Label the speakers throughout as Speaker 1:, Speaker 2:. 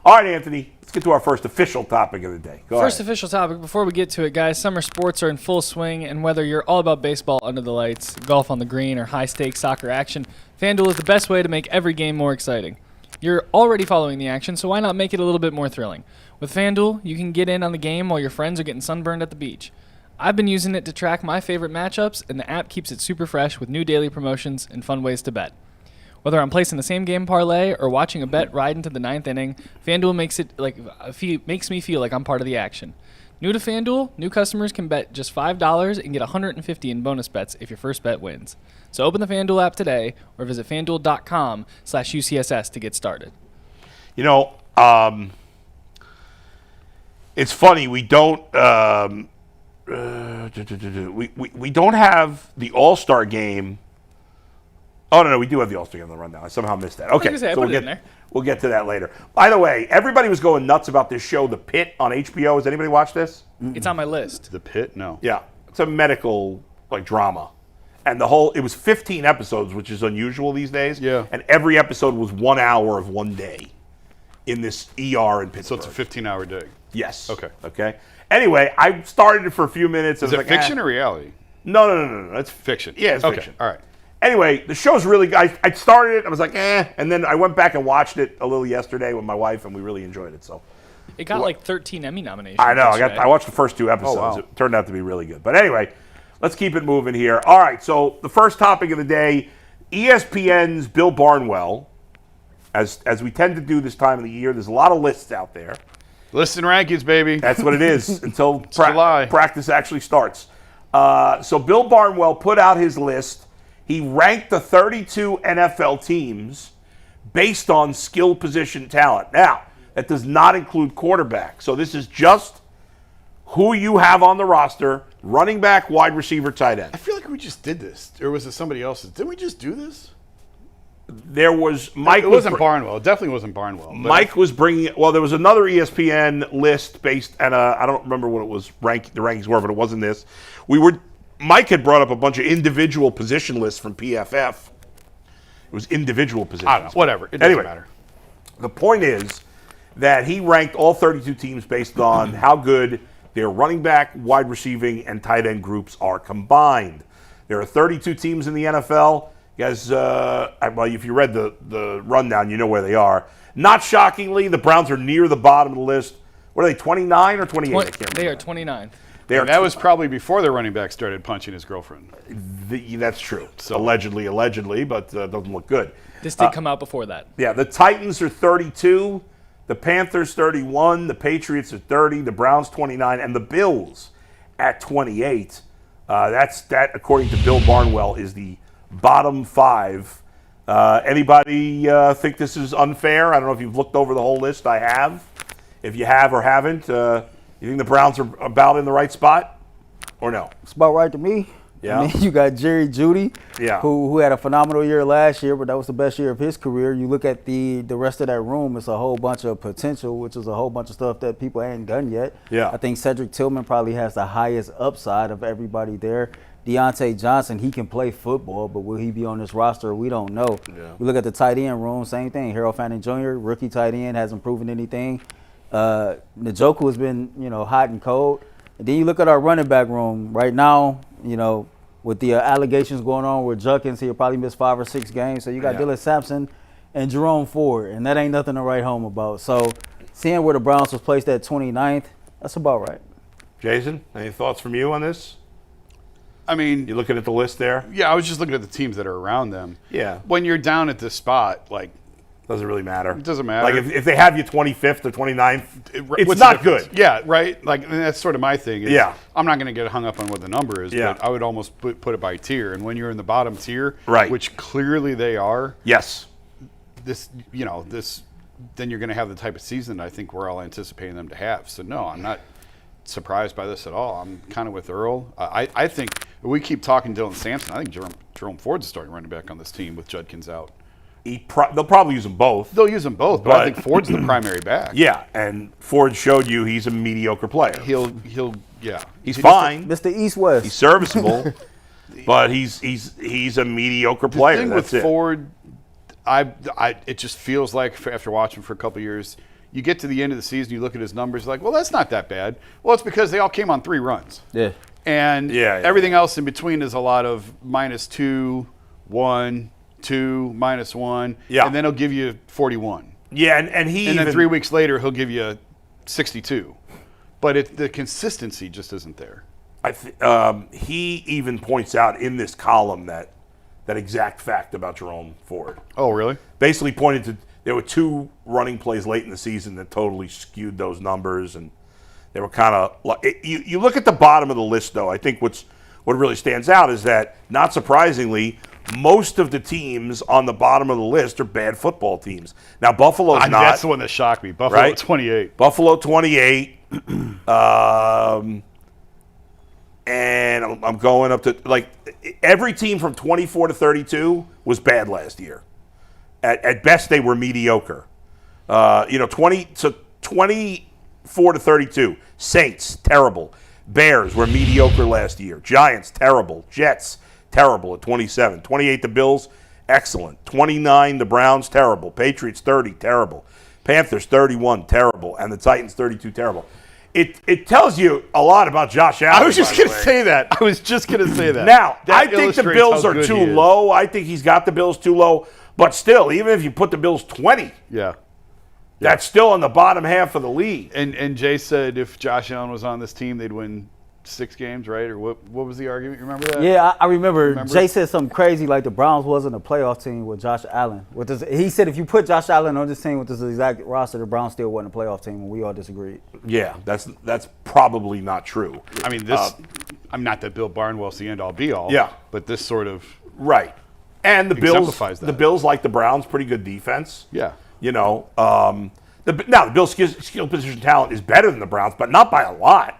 Speaker 1: All right, Anthony, let's get to our first official topic of the day. Go
Speaker 2: First
Speaker 1: ahead.
Speaker 2: official topic, before we get to it, guys, summer sports are in full swing, and whether you're all about baseball under the lights, golf on the green, or high-stakes soccer action, FanDuel is the best way to make every game more exciting. You're already following the action, so why not make it a little bit more thrilling? With FanDuel, you can get in on the game while your friends are getting sunburned at the beach. I've been using it to track my favorite matchups, and the app keeps it super fresh with new daily promotions and fun ways to bet. Whether I'm placing the same game parlay or watching a bet ride into the 9th inning, FanDuel makes me feel like I'm part of the action. New to FanDuel, new customers can bet just $5 and get $150 in bonus bets if your first bet wins. So open the FanDuel app today or visit FanDuel.com/UCSS to get started.
Speaker 1: You know, it's funny. We don't we don't have the All-Star game. Oh, no, we do have the All-Star game on the rundown. I somehow missed that. Okay,
Speaker 2: so
Speaker 1: we'll get to that later. By the way, everybody was going nuts about this show, The Pit, on HBO. Has anybody watched this?
Speaker 2: It's on my list.
Speaker 3: The Pit? No.
Speaker 1: Yeah. It's a medical, drama. And it was 15 episodes, which is unusual these days.
Speaker 3: Yeah.
Speaker 1: And every episode was 1 hour of one day in this ER in Pittsburgh.
Speaker 3: So it's a 15-hour day?
Speaker 1: Yes.
Speaker 3: Okay.
Speaker 1: Anyway, I started it for a few minutes.
Speaker 3: Is it fiction or reality?
Speaker 1: No. It's
Speaker 3: fiction.
Speaker 1: Yeah, it's
Speaker 3: okay.
Speaker 1: fiction.
Speaker 3: All right.
Speaker 1: Anyway, the show's really good. I started it, I was like, and then I went back and watched it a little yesterday with my wife, and we really enjoyed it. So
Speaker 2: it got 13 Emmy nominations.
Speaker 1: I know. I watched the first 2 episodes.
Speaker 3: Oh, wow.
Speaker 1: It turned out to be really good. But anyway, let's keep it moving here. All right, so the first topic of the day, ESPN's Bill Barnwell, as we tend to do this time of the year, there's a lot of lists out there.
Speaker 3: Lists and rankings, baby.
Speaker 1: That's what it is until
Speaker 3: July.
Speaker 1: Practice actually starts. So Bill Barnwell put out his list. He ranked the 32 NFL teams based on skill position talent. Now, that does not include quarterback. So this is just who you have on the roster, running back, wide receiver, tight end.
Speaker 3: I feel like we just did this. Or was it somebody else's? Didn't we just do this?
Speaker 1: There was Mike.
Speaker 3: It wasn't Barnwell. It definitely wasn't Barnwell.
Speaker 1: Mike was bringing. Well, there was another ESPN list based, and I don't remember what it was. The rankings were, but it wasn't this. Mike had brought up a bunch of individual position lists from PFF. It was individual positions.
Speaker 3: I don't know. Whatever. It doesn't matter.
Speaker 1: The point is that he ranked all 32 teams based on how good their running back, wide receiving, and tight end groups are combined. There are 32 teams in the NFL. You guys, if you read the rundown, you know where they are. Not shockingly, the Browns are near the bottom of the list. What are they, 29 or 28? I can't remember.
Speaker 2: They are 29.
Speaker 3: That was probably before the running back started punching his girlfriend.
Speaker 1: That's true. So, allegedly, but doesn't look good.
Speaker 2: This did come out before that.
Speaker 1: Yeah, the Titans are 32, the Panthers 31, the Patriots are 30, the Browns 29, and the Bills at 28. That, according to Bill Barnwell, is the bottom 5. Anybody think this is unfair? I don't know if you've looked over the whole list. I have. If you have or haven't, you think the Browns are about in the right spot, or no?
Speaker 4: It's about right to me.
Speaker 1: Yeah.
Speaker 4: I mean, you got Jerry Jeudy,
Speaker 1: yeah,
Speaker 4: who had a phenomenal year last year, but that was the best year of his career. You look at the rest of that room, it's a whole bunch of potential, which is a whole bunch of stuff that people ain't done yet.
Speaker 1: Yeah.
Speaker 4: I think Cedric Tillman probably has the highest upside of everybody there. Deontay Johnson, he can play football, but will he be on this roster? We don't know.
Speaker 1: Yeah.
Speaker 4: We look at the tight end room, same thing. Harold Fanning Jr., rookie tight end, hasn't proven anything. Njoku has been, hot and cold. And then you look at our running back room right now, with the allegations going on with Junkins, he'll probably miss 5 or 6 games. So you got Dylan Sampson and Jerome Ford, and that ain't nothing to write home about. So seeing where the Browns was placed at 29th, that's about right.
Speaker 1: Jason, any thoughts from you on this?
Speaker 3: I mean,
Speaker 1: you looking at the list there?
Speaker 3: Yeah, I was just looking at the teams that are around them.
Speaker 1: Yeah.
Speaker 3: When you're down at this spot,
Speaker 1: doesn't really matter.
Speaker 3: It doesn't matter.
Speaker 1: Like if they have you 25th or 29th, it's not good.
Speaker 3: Yeah, right. And that's sort of my thing.
Speaker 1: Yeah.
Speaker 3: I'm not going to get hung up on what the number is, but I would almost put it by tier. And when you're in the bottom tier,
Speaker 1: right,
Speaker 3: which clearly they are,
Speaker 1: yes,
Speaker 3: then you're going to have the type of season I think we're all anticipating them to have. So no, I'm not surprised by this at all. I'm kind of with Earl. I think we keep talking Dylan Sampson. I think Jerome Ford's starting running back on this team with Judkins out.
Speaker 1: They'll probably use them both.
Speaker 3: They'll use them both, but I think Ford's the primary back.
Speaker 1: Yeah, and Ford showed you he's a mediocre player.
Speaker 3: He's
Speaker 1: fine.
Speaker 4: Mr. East-West.
Speaker 1: He's serviceable, but he's a mediocre player.
Speaker 3: The thing
Speaker 1: That's
Speaker 3: with Ford, it just feels like after watching for a couple of years, you get to the end of the season, you look at his numbers, like, well, that's not that bad. Well, it's because they all came on 3 runs.
Speaker 4: Yeah.
Speaker 3: And everything else in between is a lot of -2, 1, 2, -1.
Speaker 1: Yeah.
Speaker 3: And then he'll give you 41.
Speaker 1: Yeah, and
Speaker 3: then 3 weeks later, he'll give you 62. But the consistency just isn't there.
Speaker 1: He even points out in this column that exact fact about Jerome Ford.
Speaker 3: Oh, really?
Speaker 1: Basically pointed to there were 2 running plays late in the season that totally skewed those numbers, and they were kind of like you look at the bottom of the list, though. I think what really stands out is that, not surprisingly, most of the teams on the bottom of the list are bad football teams. Now, Buffalo's not.
Speaker 3: That's the one that shocked me. Buffalo,
Speaker 1: right?
Speaker 3: 28.
Speaker 1: Buffalo 28. And I'm going up to, like, every team from 24 to 32 was bad last year. At best, they were mediocre. 24 to 32. Saints, terrible. Bears were mediocre last year. Giants, terrible. Jets, terrible at 27. 28, the Bills, excellent. 29, the Browns, terrible. Patriots, 30, terrible. Panthers, 31, terrible. And the Titans, 32, terrible. It tells you a lot about Josh Allen.
Speaker 3: I was just going to say that.
Speaker 1: Now,
Speaker 3: That
Speaker 1: I think the Bills are too low. I think he's got the Bills too low. But still, even if you put the Bills 20, that's still in the bottom half of the league.
Speaker 3: And Jay said if Josh Allen was on this team, they'd win 6 games, right? Or what was the argument? You remember that?
Speaker 4: Yeah, I remember. Jay said something crazy like the Browns wasn't a playoff team with Josh Allen. He said if you put Josh Allen on this team with this exact roster, the Browns still wasn't a playoff team, and we all disagreed.
Speaker 1: Yeah, that's probably not true.
Speaker 3: I mean, I'm not that Bill Barnwell's the end all be all.
Speaker 1: Yeah,
Speaker 3: but this sort of
Speaker 1: and the Bills,
Speaker 3: that.
Speaker 1: the Bills, like the Browns, pretty good defense.
Speaker 3: Yeah,
Speaker 1: now the Bills' skill position talent is better than the Browns, but not by a lot.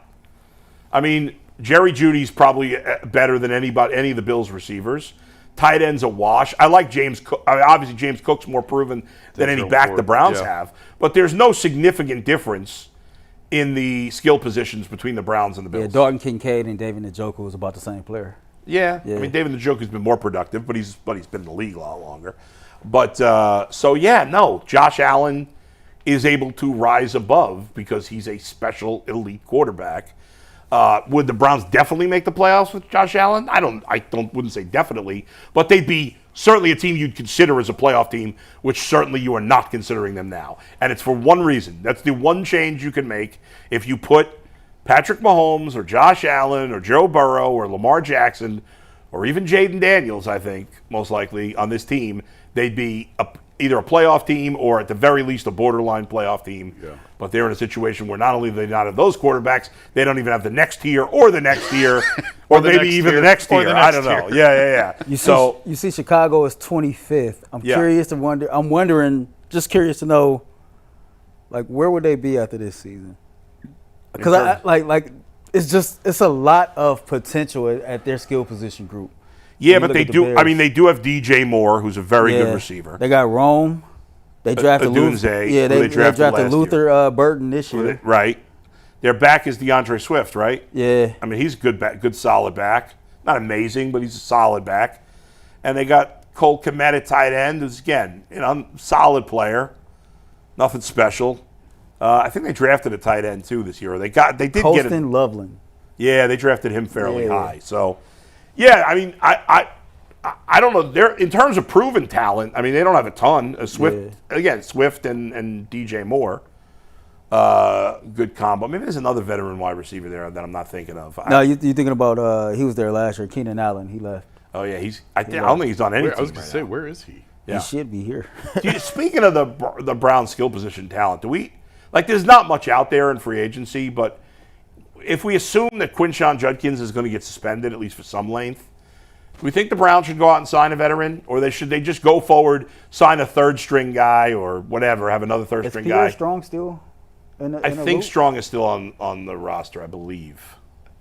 Speaker 1: I mean, Jerry Jeudy's probably better than any of the Bills' receivers. Tight end's a wash. I like James Cook. Obviously, James Cook's more proven than any back the Browns have. But there's no significant difference in the skill positions between the Browns and the Bills.
Speaker 4: Yeah, Dalton Kincaid and David Njoku was about the same player.
Speaker 1: Yeah. I mean, David Njoku's been more productive, but he's been in the league a lot longer. But Josh Allen is able to rise above because he's a special elite quarterback. Would the Browns definitely make the playoffs with Josh Allen? Wouldn't say definitely, but they'd be certainly a team you'd consider as a playoff team, which certainly you are not considering them now. And it's for one reason. That's the one change you can make. If you put Patrick Mahomes or Josh Allen or Joe Burrow or Lamar Jackson or even Jaden Daniels, I think, most likely on this team, they'd be either a playoff team or at the very least a borderline playoff team. Yeah. But they're in a situation where not only do they not have those quarterbacks, they don't even have the next tier or the next year or maybe even the next tier. I don't know. Yeah.
Speaker 4: You see Chicago is 25th. I'm just curious to know, like, where would they be after this season? Because it's a lot of potential at their skill position group.
Speaker 1: Yeah, but they do. I mean, they do have DJ Moore, who's a very good receiver.
Speaker 4: They got Rome. They drafted Luther. Yeah, they drafted Luther Burton this year.
Speaker 1: Right. Their back is DeAndre Swift, right?
Speaker 4: Yeah.
Speaker 1: I mean, he's good solid back. Not amazing, but he's a solid back. And they got Cole Kmet at tight end, who's again, solid player. Nothing special. I think they drafted a tight end too this year. They did
Speaker 4: Colston Loveland.
Speaker 1: Yeah, they drafted him fairly high. So. Yeah, I mean, I don't know. They're in terms of proven talent. I mean, they don't have a ton. Swift and DJ Moore, good combo. Maybe there's another veteran wide receiver there that I'm not thinking of.
Speaker 4: No, you're thinking about he was there last year. Keenan Allen, he left.
Speaker 1: Oh yeah, I don't think he's on any team.
Speaker 3: I was going to say, where is he?
Speaker 4: Yeah. He should be here.
Speaker 1: Speaking of the Brown skill position talent, there's not much out there in free agency, but. If we assume that Quinshon Judkins is going to get suspended, at least for some length, do we think the Browns should go out and sign a veteran? Or should they just go forward, sign a third-string guy or whatever, have another third-string guy?
Speaker 4: Is Pierre Strong still
Speaker 1: I think Strong is still on the roster, I believe.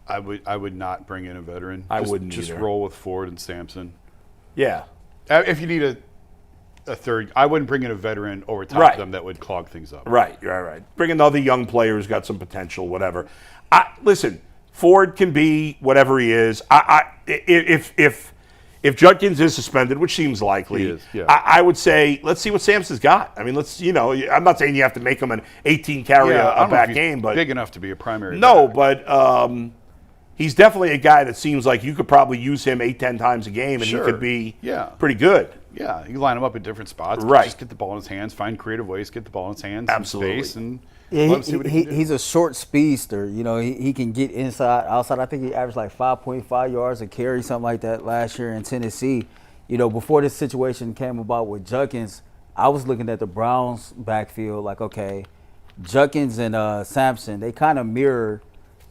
Speaker 3: I would not bring in a veteran.
Speaker 1: I wouldn't
Speaker 3: just
Speaker 1: either.
Speaker 3: Roll with Ford and Sampson.
Speaker 1: Yeah.
Speaker 3: If you need a third, I wouldn't bring in a veteran over top of them that would clog things up.
Speaker 1: Right. Bring another young player who's got some potential, whatever. Listen, Ford can be whatever he is. If if Judkins is suspended, which seems likely,
Speaker 3: He is, yeah.
Speaker 1: I would say let's see what Sampson's got. I mean, I'm not saying you have to make him an 18 carry
Speaker 3: I
Speaker 1: a
Speaker 3: don't know if
Speaker 1: back
Speaker 3: he's
Speaker 1: game, but
Speaker 3: big enough to be a primary.
Speaker 1: no,
Speaker 3: back.
Speaker 1: but he's definitely a guy that seems like you could probably use him 8-10 times a game, and
Speaker 3: Sure.
Speaker 1: he could be
Speaker 3: Yeah.
Speaker 1: pretty good.
Speaker 3: Yeah, you line him up at different spots.
Speaker 1: Right.
Speaker 3: Just get the ball in his hands, find creative ways, get the ball in his hands,
Speaker 1: Absolutely.
Speaker 3: in space, and
Speaker 4: Yeah,
Speaker 3: let him see what he can do.
Speaker 4: he's a short speedster. You know, he can get inside, outside. I think he averaged like 5.5 yards a carry, something like that last year in Tennessee. You know, before this situation came about with Judkins, I was looking at the Browns backfield like, okay, Judkins and Sampson, they kind of mirror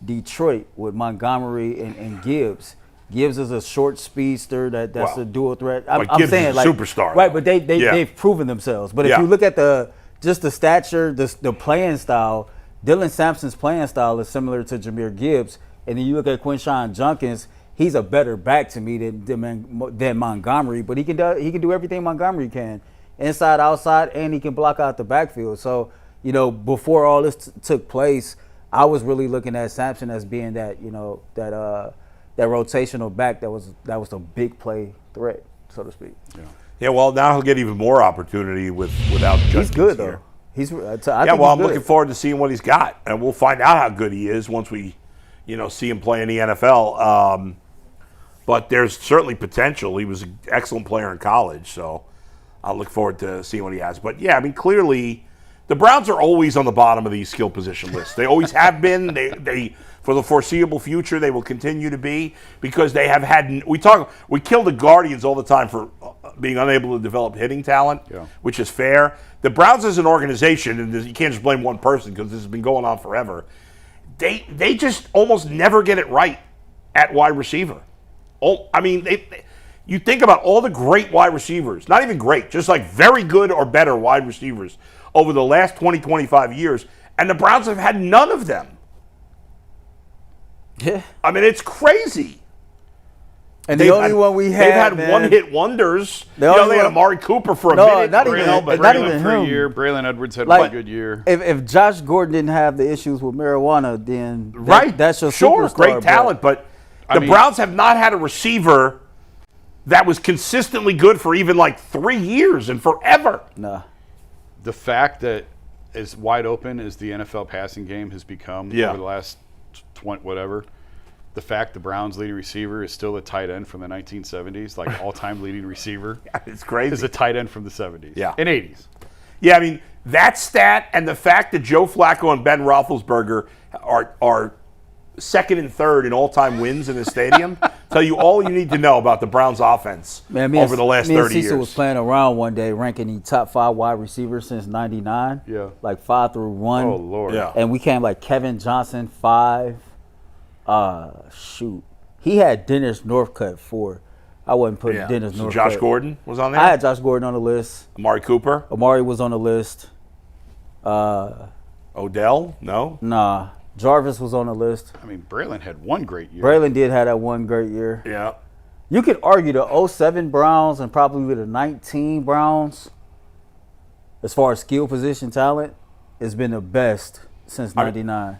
Speaker 4: Detroit with Montgomery and Gibbs. Gibbs is a short speedster that's
Speaker 1: Wow.
Speaker 4: a dual threat.
Speaker 1: But
Speaker 4: I'm
Speaker 1: Gibbs
Speaker 4: saying
Speaker 1: is a
Speaker 4: like
Speaker 1: superstar,
Speaker 4: right?
Speaker 1: though.
Speaker 4: But
Speaker 1: Yeah.
Speaker 4: they've proven themselves. But if
Speaker 1: Yeah.
Speaker 4: you look at the stature, the playing style, Dylan Sampson's playing style is similar to Jahmyr Gibbs, and then you look at Quinshon Judkins. He's a better back to me than Montgomery, but he can do everything Montgomery can, inside, outside, and he can block out the backfield. So you know, before all this took place, I was really looking at Sampson as being that that rotational back that was a big play threat, so to speak.
Speaker 1: Yeah, well, now he'll get even more opportunity without Judkins.
Speaker 4: He's good
Speaker 1: here.
Speaker 4: though.
Speaker 1: I'm looking forward to seeing what he's got, and we'll find out how good he is once we, see him play in the NFL. But there's certainly potential. He was an excellent player in college, so I'll look forward to seeing what he has. But yeah, I mean, clearly, the Browns are always on the bottom of these skill position lists. They always have been. They for the foreseeable future, they will continue to be because they have had. We kill the Guardians all the time for being unable to develop hitting talent, which is fair. The Browns as an organization, and you can't just blame one person because this has been going on forever. They just almost never get it right at wide receiver. I mean, you think about all the great wide receivers, not even great, just like very good or better wide receivers over the last 20, 25 years, and the Browns have had none of them.
Speaker 4: Yeah.
Speaker 1: I mean, it's crazy.
Speaker 4: And the only one we
Speaker 1: they've
Speaker 4: had,
Speaker 1: had one-hit wonders.
Speaker 4: The
Speaker 1: they
Speaker 4: only
Speaker 1: had
Speaker 4: one-
Speaker 1: Amari Cooper for a
Speaker 4: No,
Speaker 1: minute.
Speaker 4: not even-
Speaker 1: but
Speaker 4: not
Speaker 3: Braylon
Speaker 4: even
Speaker 3: for a
Speaker 4: him.
Speaker 3: year. Braylon Edwards had
Speaker 4: Like,
Speaker 3: one good year.
Speaker 4: If Josh Gordon didn't have the issues with marijuana, then that's your
Speaker 1: sure,
Speaker 4: superstar,
Speaker 1: great talent, but the
Speaker 3: mean-
Speaker 1: Browns have not had a receiver that was consistently good for even like 3 years and forever.
Speaker 4: Nah.
Speaker 3: The fact that as wide open as the NFL passing game has become over the last 20 whatever, the fact the Browns' leading receiver is still a tight end from the 1970s, like all-time leading receiver,
Speaker 1: It's crazy.
Speaker 3: is a tight end from the 70s and 80s.
Speaker 1: Yeah, I mean, that stat and the fact that Joe Flacco and Ben Roethlisberger are second and third in all-time wins in the stadium tell you all you need to know about the Browns' offense over the last 30 years.
Speaker 4: Cecil was playing around one day, ranking the top 5 wide receivers since '99.
Speaker 3: Yeah.
Speaker 4: Like 5 through 1.
Speaker 3: Oh, Lord.
Speaker 1: Yeah.
Speaker 4: And we came like Kevin Johnson 5. He had Dennis Northcutt 4. I wasn't putting
Speaker 1: Yeah.
Speaker 4: Dennis
Speaker 1: So
Speaker 4: Northcutt.
Speaker 1: Josh Gordon was on there?
Speaker 4: I had Josh Gordon on the list.
Speaker 1: Amari Cooper?
Speaker 4: Amari was on the list.
Speaker 1: Odell? No?
Speaker 4: Nah. Jarvis was on the list.
Speaker 3: I mean, Braylon had one great year.
Speaker 4: Braylon did have that one great year.
Speaker 1: Yeah.
Speaker 4: You could argue the 07 Browns and probably the 19 Browns, as far as skill position talent, has been the best since '99.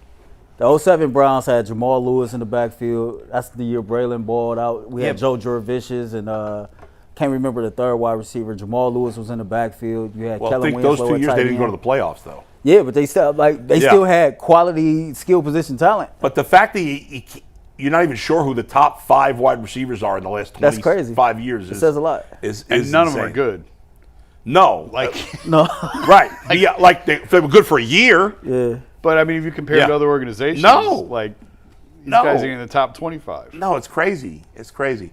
Speaker 4: The 07 Browns had Jamal Lewis in the backfield. That's the year Braylon balled out. We had Joe Jurevicius and can't remember the third wide receiver. Jamal Lewis was in the backfield. You had
Speaker 1: Well, I
Speaker 4: Kellen
Speaker 1: think those
Speaker 4: Winslow
Speaker 1: 2
Speaker 4: at
Speaker 1: years
Speaker 4: tight
Speaker 1: they didn't go
Speaker 4: end.
Speaker 1: to the playoffs, though.
Speaker 4: Yeah, but they still still had quality skill position talent.
Speaker 1: But the fact that you're not even sure who the top 5 wide receivers are in the last
Speaker 4: That's crazy.
Speaker 1: 25 years
Speaker 4: It says a lot.
Speaker 1: Is
Speaker 3: And none of them
Speaker 1: insane.
Speaker 3: are good.
Speaker 1: No.
Speaker 4: No.
Speaker 1: Right. If they were good for a year.
Speaker 4: Yeah.
Speaker 3: But, I mean, if you compare it to other organizations,
Speaker 1: No.
Speaker 3: like, these
Speaker 1: No.
Speaker 3: guys are in the top 25.
Speaker 1: No, it's crazy. It's crazy.